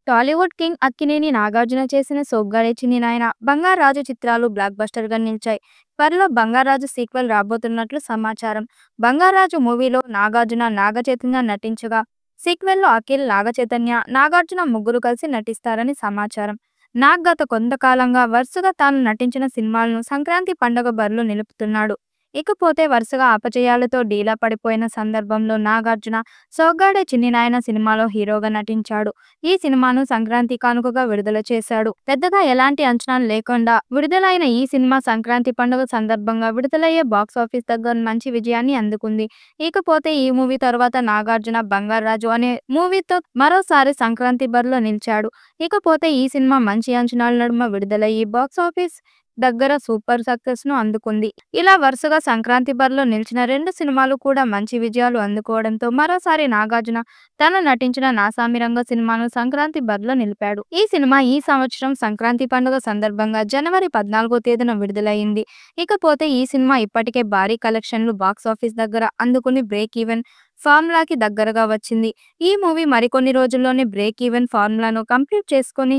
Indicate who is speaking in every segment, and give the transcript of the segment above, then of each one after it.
Speaker 1: Tollywood king Akkineni Nagarjuna చేసిన 'సోగ్గాడే చిన్ని నాయన', 'బంగారాజు' చిత్రాలు బ్లాక్ బస్టర్‌గా నిలిచాయి. త్వరలో 'బంగారాజు' సీక్వెల్ రాబోతున్నట్లు సమాచారం. 'బంగారాజు' మూవీలో నాగార్జున, నాగచైతన్య నటించగా, సీక్వెల్‌లో అఖిల్, నాగచైతన్య, నాగార్జున ముగ్గురు కలిసి నటిస్తారని సమాచారం. నాగ్ గత కొంతకాలంగా వరుసగా తాను నటించిన సినిమాలను సంక్రాంతి పండుగ బరిలో నిలుపుతున్నాడు. ఇకపోతే వరుసగా అపజయాలతో డీలా పడిపోయిన సందర్భంలో నాగార్జున 'సోగ్గాడే చిన్ని నాయన' సినిమాలో హీరోగా నటించాడు. ఈ సినిమాను సంక్రాంతి కానుకగా విడుదల చేశాడు. పెద్దగా ఎలాంటి అంచనాలు లేకుండా విడుదలైన ఈ సినిమా సంక్రాంతి పండుగ సందర్భంగా విడుదలయ్యే బాక్సాఫీస్ దగ్గర మంచి విజయాన్ని అందుకుంది. ఇకపోతే ఈ మూవీ తర్వాత నాగార్జున 'బంగారాజు' అనే మూవీతో మరోసారి సంక్రాంతి బరిలో నిలిచాడు. ఇకపోతే ఈ సినిమా మంచి అంచనాల నడుమ విడుదలయ్యి బాక్సాఫీస్ దగ్గర సూపర్ సక్సెస్ ను అందుకుంది. ఇలా వరుసగా సంక్రాంతి బరిలో నిలిచిన రెండు సినిమాలు కూడా మంచి విజయాలు అందుకోవడంతో మరోసారి నాగార్జున తను నటించిన 'నాసామిరంగ' సినిమాను సంక్రాంతి బరిలో నిలిపాడు. ఈ సినిమా ఈ సంవత్సరం సంక్రాంతి పండుగ సందర్భంగా జనవరి 14వ తేదీన విడుదలైంది. ఇకపోతే ఈ సినిమా ఇప్పటికే భారీ కలెక్షన్లు బాక్సాఫీస్ దగ్గర అందుకుని బ్రేక్ ఈవెన్ ఫార్ములాకి దగ్గరగా వచ్చింది. ఈ మూవీ మరికొన్ని రోజుల్లోనే బ్రేక్ ఈవెన్ ఫార్ములాను కంప్లీట్ చేసుకొని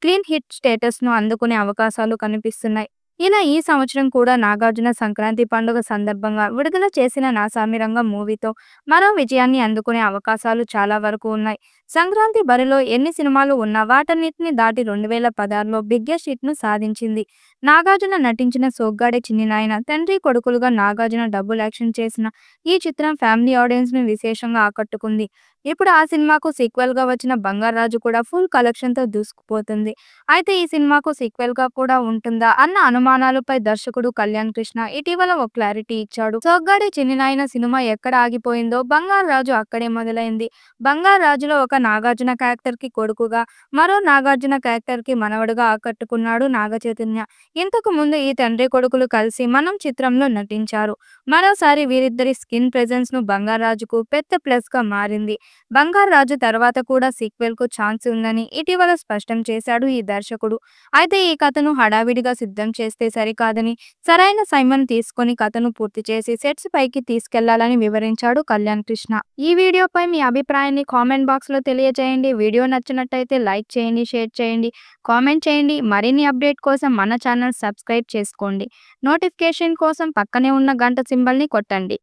Speaker 1: క్లీన్ హిట్ స్టేటస్ ను అందుకునే అవకాశాలు కనిపిస్తున్నాయి. ఇలా ఈ సంవత్సరం కూడా నాగార్జున సంక్రాంతి పండుగ సందర్భంగా విడుదల చేసిన 'నాసామిరంగ' మూవీతో మరో విజయాన్ని అందుకునే అవకాశాలు చాలా వరకు ఉన్నాయి. సంక్రాంతి బరిలో ఎన్ని సినిమాలు ఉన్నా వాటన్నిటిని దాటి 2016లో బిగ్గెస్ట్ హిట్ ను సాధించింది. నాగార్జున నటించిన 'సోగ్గాడే చిన్ని నాయన' తండ్రి కొడుకులుగా నాగార్జున డబుల్ యాక్షన్ చేసిన ఈ చిత్రం ఫ్యామిలీ ఆడియన్స్ ను విశేషంగా ఆకట్టుకుంది. ఇప్పుడు ఆ సినిమాకు సీక్వెల్ గా వచ్చిన 'బంగారాజు' కూడా ఫుల్ కలెక్షన్ తో దూసుకుపోతుంది. అయితే ఈ సినిమాకు సీక్వెల్ గా కూడా ఉంటుందా అన్న అనుమానాలపై దర్శకుడు కళ్యాణ్ కృష్ణ ఇటీవల ఓ క్లారిటీ ఇచ్చాడు. 'సోగ్గాడే చిన్ని నాయన' సినిమా ఎక్కడ ఆగిపోయిందో 'బంగారాజు' అక్కడే మొదలైంది. 'బంగారాజులో' ఒక నాగార్జున క్యారెక్టర్ కి కొడుకుగా, మరో నాగార్జున క్యారెక్టర్ కి మనవడుగా ఆకట్టుకున్నాడు నాగచైతన్య. ఇంతకు ముందు ఈ తండ్రి కొడుకులు కలిసి 'మనం' చిత్రంలో నటించారు. మరోసారి వీరిద్దరి స్క్రీన్ ప్రెజెన్స్ ను 'బంగారాజు'కు పెద్ద ప్లస్ గా మారింది. 'బంగారాజు' తర్వాత కూడా సీక్వెల్ కు ఛాన్స్ ఉందని ఇటీవల స్పష్టం చేశాడు ఈ దర్శకుడు. అయితే ఈ కథను హడావిడిగా సిద్ధం చేస్తే సరికాదని, సరైన సమయం తీసుకొని కథను పూర్తి చేసి సెట్స్ పైకి తీసుకెళ్లాలని వివరించాడు కళ్యాణ్ కృష్ణ. ఈ వీడియోపై మీ అభిప్రాయాన్ని కామెంట్ బాక్స్ లో తెలియజేయండి. వీడియో నచ్చినట్టయితే లైక్ చేయండి, షేర్ చేయండి, కామెంట్ చేయండి. మరిన్ని అప్డేట్ కోసం మన ఛానల్ సబ్స్క్రైబ్ చేసుకోండి. నోటిఫికేషన్ కోసం పక్కనే ఉన్న గంట సింబల్ ని కొట్టండి.